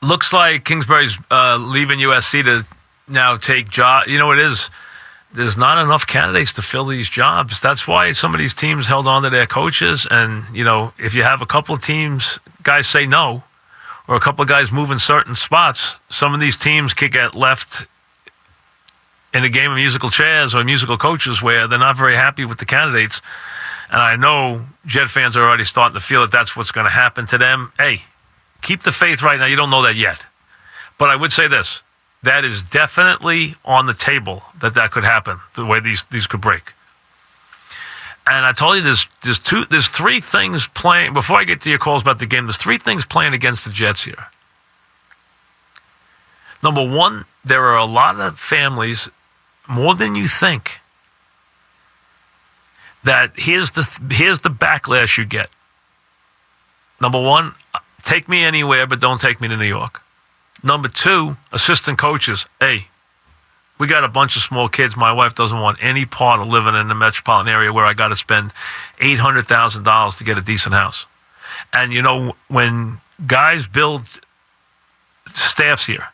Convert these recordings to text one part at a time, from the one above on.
Looks like Kingsbury's leaving USC to now take job. You know what it is? There's not enough candidates to fill these jobs. That's why some of these teams held on to their coaches. And, if you have a couple of teams, guys say no, or a couple of guys move in certain spots, some of these teams could get left in a game of musical chairs or musical coaches where they're not very happy with the candidates. And I know Jet fans are already starting to feel that that's what's going to happen to them. Hey, keep the faith right now. You don't know that yet. But I would say this. That is definitely on the table that could happen, the way these could break. And I told you there's three things playing. Before I get to your calls about the game, there's three things playing against the Jets here. Number one, there are a lot of families, more than you think, that here's the backlash you get. Number one, take me anywhere, but don't take me to New York. Number two, assistant coaches. Hey, we got a bunch of small kids. My wife doesn't want any part of living in the metropolitan area where I got to spend $800,000 to get a decent house. And, when guys build staffs here,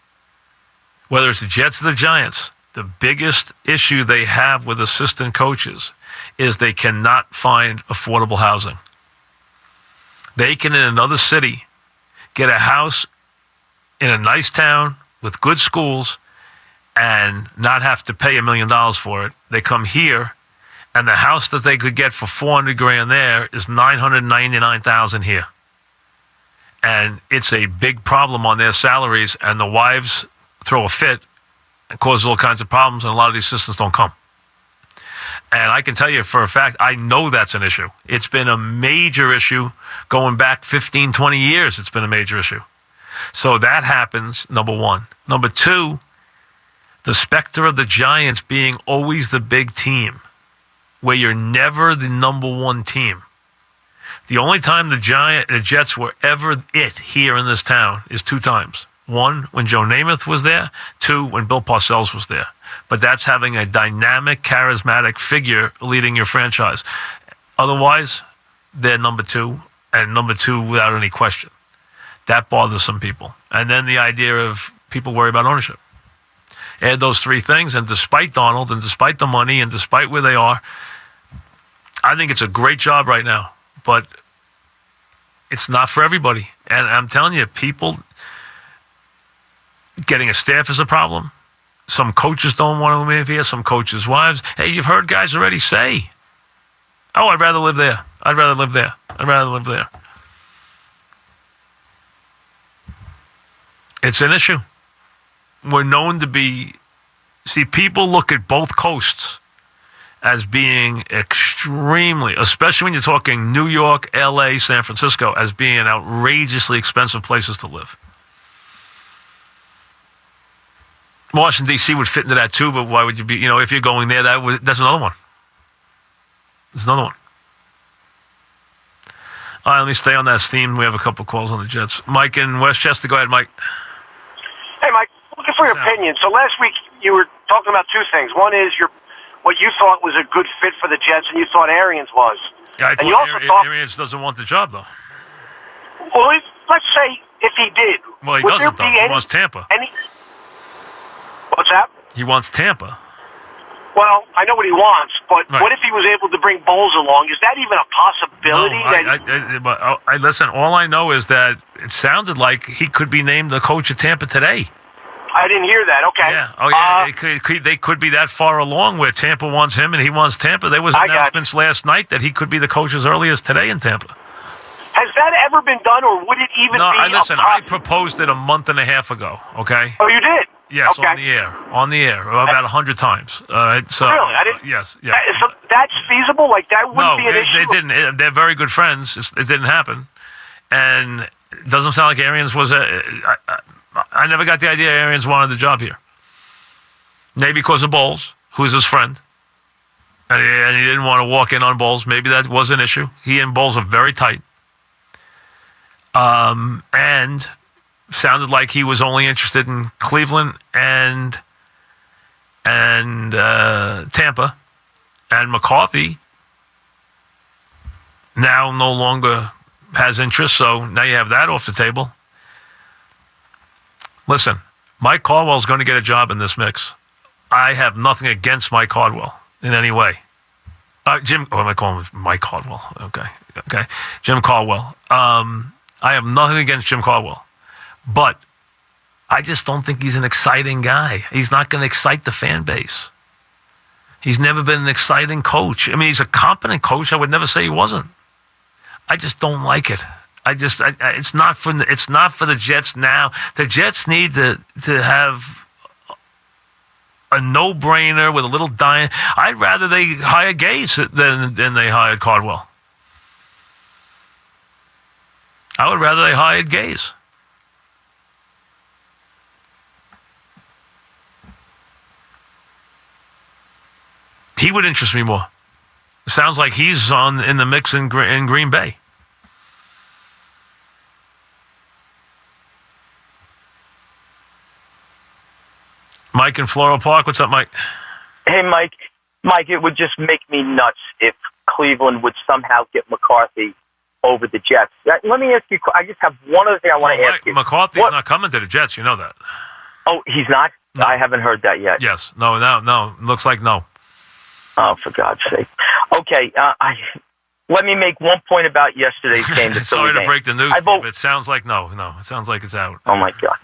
whether it's the Jets or the Giants, the biggest issue they have with assistant coaches is they cannot find affordable housing. They can, in another city, get a house in a nice town with good schools and not have to pay $1 million for it. They come here, and the house that they could get for $400,000 there is $999,000 here. And it's a big problem on their salaries, and the wives throw a fit and cause all kinds of problems, and a lot of these assistants don't come. And I can tell you for a fact, I know that's an issue. It's been a major issue going back 15, 20 years. It's been a major issue. So that happens, number one. Number two, the specter of the Giants being always the big team, where you're never the number one team. The only time the Jets were ever it here in this town is two times. One, when Joe Namath was there. Two, when Bill Parcells was there. But that's having a dynamic, charismatic figure leading your franchise. Otherwise, they're number two, and number two without any question. That bothers some people. And then the idea of people worry about ownership. Add those three things, and despite Donald, and despite the money, and despite where they are, I think it's a great job right now. But it's not for everybody. And I'm telling you, people getting a staff is a problem. Some coaches don't want to move here. Some coaches' wives. Hey, you've heard guys already say, oh, I'd rather live there. I'd rather live there. I'd rather live there. It's an issue. We're known to be... See, people look at both coasts as being extremely, especially when you're talking New York, L.A., San Francisco, as being outrageously expensive places to live. Washington, D.C. would fit into that too, but why would you be, if you're going there, that's another one. There's another one. All right, let me stay on that theme. We have a couple calls on the Jets. Mike in Westchester. Go ahead, Mike. Hey, Mike. Looking for your opinion. So last week you were talking about two things. One is what you thought was a good fit for the Jets, and you thought Arians was. Yeah, I thought Arians doesn't want the job, though. Well, let's say if he did. Well, he doesn't, though. He wants Tampa. What's that? He wants Tampa. Well, I know what he wants, but What if he was able to bring Bowles along? Is that even a possibility? No, listen, all I know is that it sounded like he could be named the coach of Tampa today. I didn't hear that. Okay. Yeah. Oh, yeah. They could be that far along where Tampa wants him and he wants Tampa. There was announcements last night that he could be the coach as early as today in Tampa. Has that ever been done, or would it even be listen, I proposed it a month and a half ago, okay? Oh, you did? Yes, okay. On the air, about 100 times. All right, so, really? I didn't, yes, yeah. So that's feasible? Like, that wouldn't be an issue? No, they didn't. They're very good friends. It didn't happen. And it doesn't sound like Arians was I never got the idea Arians wanted the job here. Maybe because of Bowles, who's his friend. And he didn't want to walk in on Bowles. Maybe that was an issue. He and Bowles are very tight. And sounded like he was only interested in Cleveland and Tampa. And McCarthy now no longer has interest, so now you have that off the table. Listen, Mike Caldwell's going to get a job in this mix. I have nothing against Mike Caldwell in any way. Jim, what am I calling him? Mike Caldwell. Okay. Jim Caldwell. I have nothing against Jim Caldwell. But I just don't think he's an exciting guy. He's not going to excite the fan base. He's never been an exciting coach. I mean, he's a competent coach. I would never say he wasn't. I just don't like it. It's not for the Jets now. The Jets need to have a no-brainer with a little dying. I'd rather they hire Gaze than they hired Caldwell. I would rather they hired Gaze. He would interest me more. It sounds like he's in the mix in Green Bay. Mike in Floral Park. What's up, Mike? Hey, Mike. Mike, it would just make me nuts if Cleveland would somehow get McCarthy over the Jets. Let me ask you, I just have one other thing I want to ask you. McCarthy's not coming to the Jets. You know that. Oh, he's not? No. I haven't heard that yet. Yes. No. Looks like no. Oh, for God's sake. Okay. Let me make one point about yesterday's game. Sorry to break the news, but it sounds like no. It sounds like it's out. Oh, my God.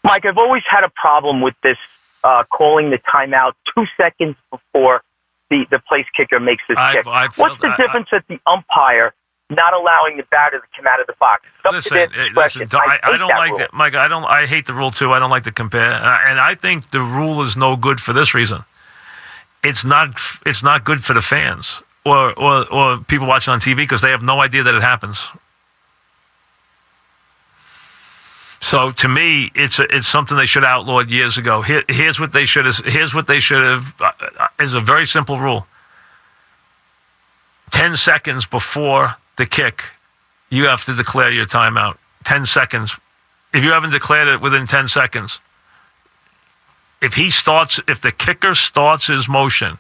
Mike, I've always had a problem with this calling the timeout 2 seconds before the place kicker makes his kick. What's the difference at the umpire not allowing the batter to come out of the box? Listen, I don't like that, Mike. I hate the rule too. I don't like to compare, and I think the rule is no good for this reason. It's not good for the fans or people watching on TV because they have no idea that it happens. So to me, it's something they should have outlawed years ago. Here's what they should have is a very simple rule. 10 seconds before the kick, you have to declare your timeout. 10 seconds. If you haven't declared it within 10 seconds, if the kicker starts his motion,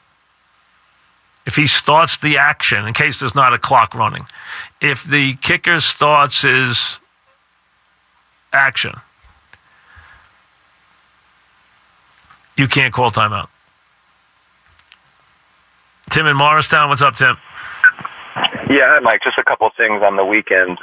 if he starts the action, in case there's not a clock running, if the kicker starts his action, you can't call timeout. Tim in Morristown, what's up, Tim? Yeah, hi, Mike. Just a couple of things on the weekend.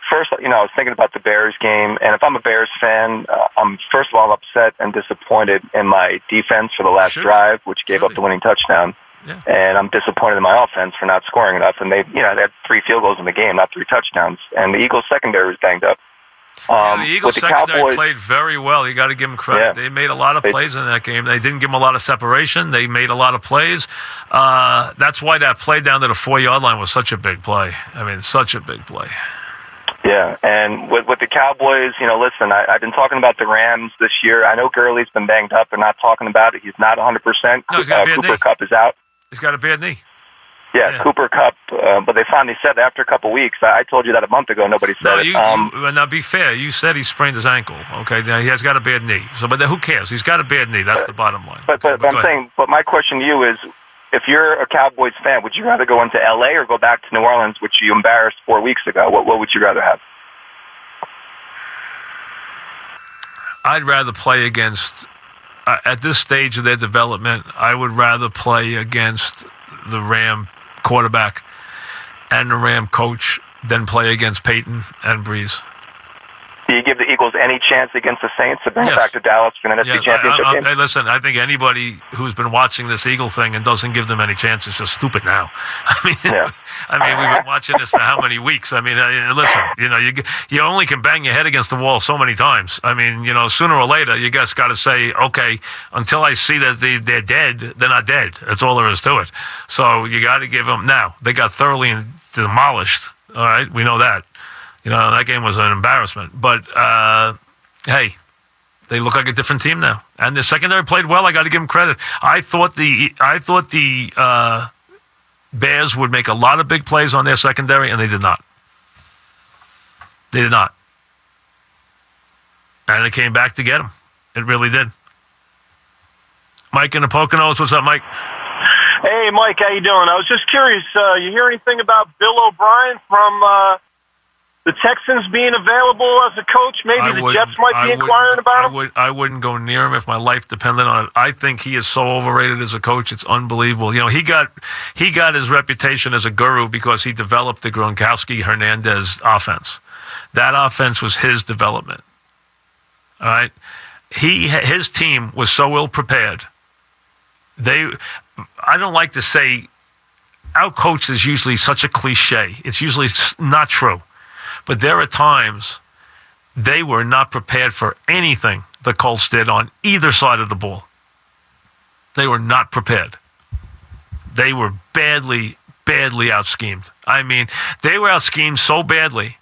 First, I was thinking about the Bears game, and if I'm a Bears fan, I'm first of all upset and disappointed in my defense for the last drive, which gave up the winning touchdown. Yeah. And I'm disappointed in my offense for not scoring enough. And they had 3 field goals in the game, not 3 touchdowns. And the Eagles secondary was banged up. The Eagles secondary played very well. You got to give them credit. Yeah. They made a lot of plays in that game. They didn't give them a lot of separation. They made a lot of plays. That's why that play down to the 4-yard line was such a big play. I mean, such a big play. Yeah, and with the Cowboys, listen, I've been talking about the Rams this year. I know Gurley's been banged up. They're not talking about it. He's not 100%. No, he's got a bad knee. Cooper Kupp is out. He's got a bad knee. Yeah, Cooper Kupp, but they finally said that after a couple weeks. I told you that a month ago. Nobody said it. Now, be fair. You said he sprained his ankle. Okay, now he has got a bad knee. So, but who cares? He's got a bad knee. That's the bottom line. But I'm saying, but my question to you is, if you're a Cowboys fan, would you rather go into L.A. or go back to New Orleans, which you embarrassed 4 weeks ago? What would you rather have? I'd rather play against, at this stage of their development, I would rather play against the Ram quarterback and the Ram coach than play against Peyton and Breeze. Do you give the Eagles any chance against the Saints to bring it back to Dallas for an NFC championship game? Hey, listen, I think anybody who's been watching this Eagle thing and doesn't give them any chance is just stupid now. We've been watching this for how many weeks? I mean, listen, you only can bang your head against the wall so many times. I mean, sooner or later, you guys got to say, okay, until I see that they're dead, they're not dead. That's all there is to it. So you got to give them. Now, they got thoroughly demolished. All right, we know that. That game was an embarrassment. But, hey, they look like a different team now. And the secondary played well. I got to give them credit. I thought the Bears would make a lot of big plays on their secondary, and they did not. They did not. And it came back to get them. It really did. Mike in the Poconos. What's up, Mike? Hey, Mike. How you doing? I was just curious. You hear anything about Bill O'Brien from the Texans being available as a coach? Maybe the Jets might be inquiring about him? I wouldn't go near him if my life depended on it. I think he is so overrated as a coach. It's unbelievable. You know, he got his reputation as a guru because he developed the Gronkowski-Hernandez offense. That offense was his development. All right? His team was so ill-prepared. I don't like to say out-coached is usually such a cliche. It's usually not true. But there are times they were not prepared for anything the Colts did on either side of the ball. They were not prepared. They were badly out-schemed. I mean, they were out-schemed so badly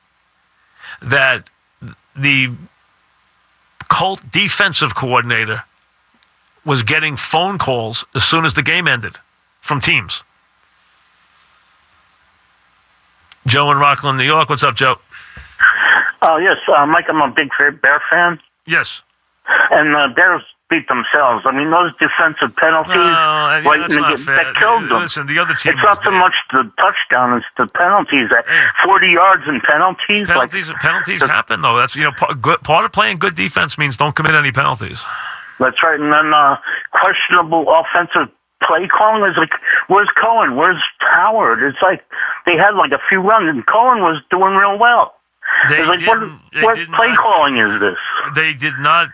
that the Colt defensive coordinator was getting phone calls as soon as the game ended from teams. Joe in Rockland, New York. What's up, Joe? Oh, yes. Mike, I'm a big Bear fan. Yes. And the Bears beat themselves. I mean, those defensive penalties that killed them. Listen, the other team. It's not so much the touchdown; it's the penalties. 40 yards in penalties. Penalties happen, though. That's part of playing good defense means don't commit any penalties. That's right. And then questionable offensive play calling is like, where's Cohen? Where's Howard? It's like they had like a few runs, and Cohen was doing real well. What play calling is this? They did not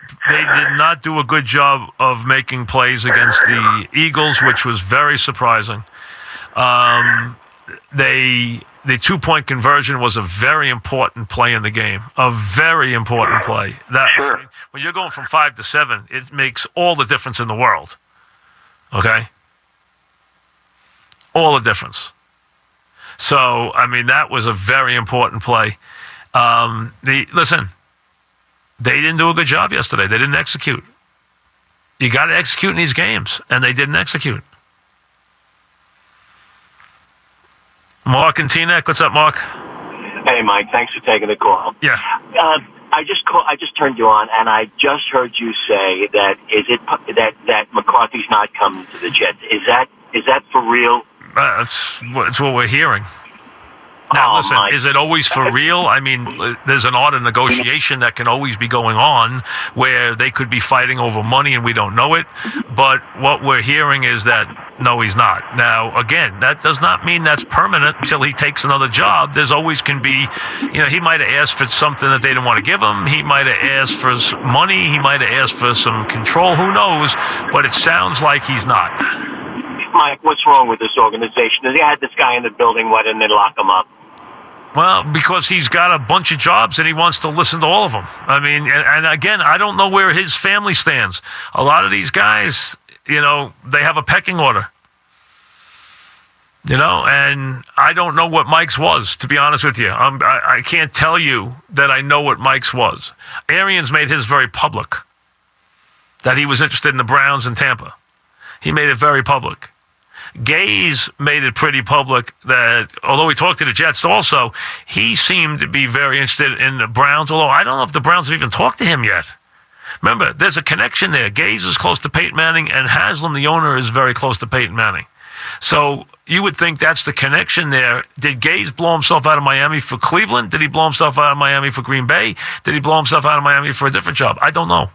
do a good job of making plays against the Eagles, which was very surprising. The 2-point conversion was a very important play in the game. A very important play. Sure. When you're going from 5 to 7, it makes all the difference in the world. Okay? All the difference. So, I mean, that was a very important play. Listen, they didn't do a good job yesterday. They didn't execute. You got to execute in these games, and they didn't execute. Mark and Teaneck, what's up, Mark? Hey, Mike. Thanks for taking the call. Yeah. I just turned you on, and I just heard you say that McCarthy's not coming to the Jets. Is that for real? It's what we're hearing. Now, listen, is it always for real? I mean, there's an art of negotiation that can always be going on where they could be fighting over money and we don't know it. But what we're hearing is that, no, he's not. Now, again, that does not mean that's permanent until he takes another job. There's always can be, he might have asked for something that they didn't want to give him. He might have asked for some money. He might have asked for some control. Who knows? But it sounds like he's not. Mike, what's wrong with this organization? They had this guy in the building. Why didn't they lock him up? Well, because he's got a bunch of jobs and he wants to listen to all of them. I mean, and again, I don't know where his family stands. A lot of these guys, they have a pecking order. And I don't know what Mike's was, to be honest with you. I can't tell you that I know what Mike's was. Arians made his very public, that he was interested in the Browns and Tampa. He made it very public. Gaze made it pretty public that, although he talked to the Jets also, he seemed to be very interested in the Browns, although I don't know if the Browns have even talked to him yet. Remember, there's a connection there. Gaze is close to Peyton Manning, and Haslam, the owner, is very close to Peyton Manning. So you would think that's the connection there. Did Gaze blow himself out of Miami for Cleveland? Did he blow himself out of Miami for Green Bay? Did he blow himself out of Miami for a different job? I don't know.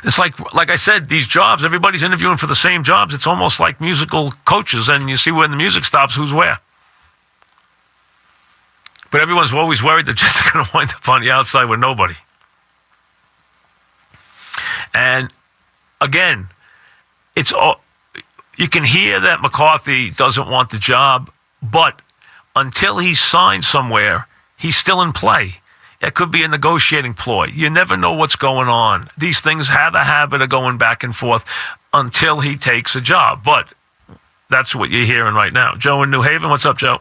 It's like I said, these jobs, everybody's interviewing for the same jobs. It's almost like musical coaches, and you see when the music stops, who's where. But everyone's always worried they're just going to wind up on the outside with nobody. And again, you can hear that McCarthy doesn't want the job, but until he's signed somewhere, he's still in play. It could be a negotiating ploy. You never know what's going on. These things have a habit of going back and forth until he takes a job. But that's what you're hearing right now. Joe in New Haven, what's up, Joe?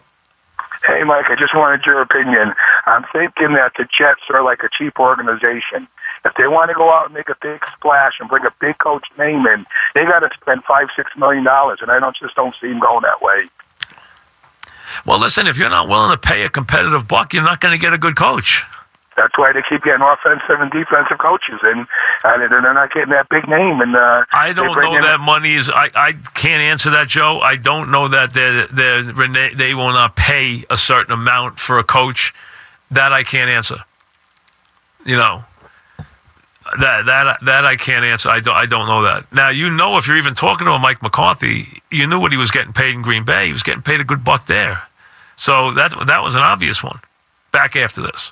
Hey, Mike, I just wanted your opinion. I'm thinking that the Jets are like a cheap organization. If they want to go out and make a big splash and bring a big coach name in, they got to spend $5-6 million, and I don't see them going that way. Well, listen, if you're not willing to pay a competitive buck, you're not going to get a good coach. That's why they keep getting offensive and defensive coaches, and they're not getting that big name. And I don't know that money is. I can't answer that, Joe. I don't know that they will not pay a certain amount for a coach. That I can't answer. You know, that I can't answer. I don't know that. Now, if you're even talking to a Mike McCarthy, you knew what he was getting paid in Green Bay. He was getting paid a good buck there. So that was an obvious one. Back after this.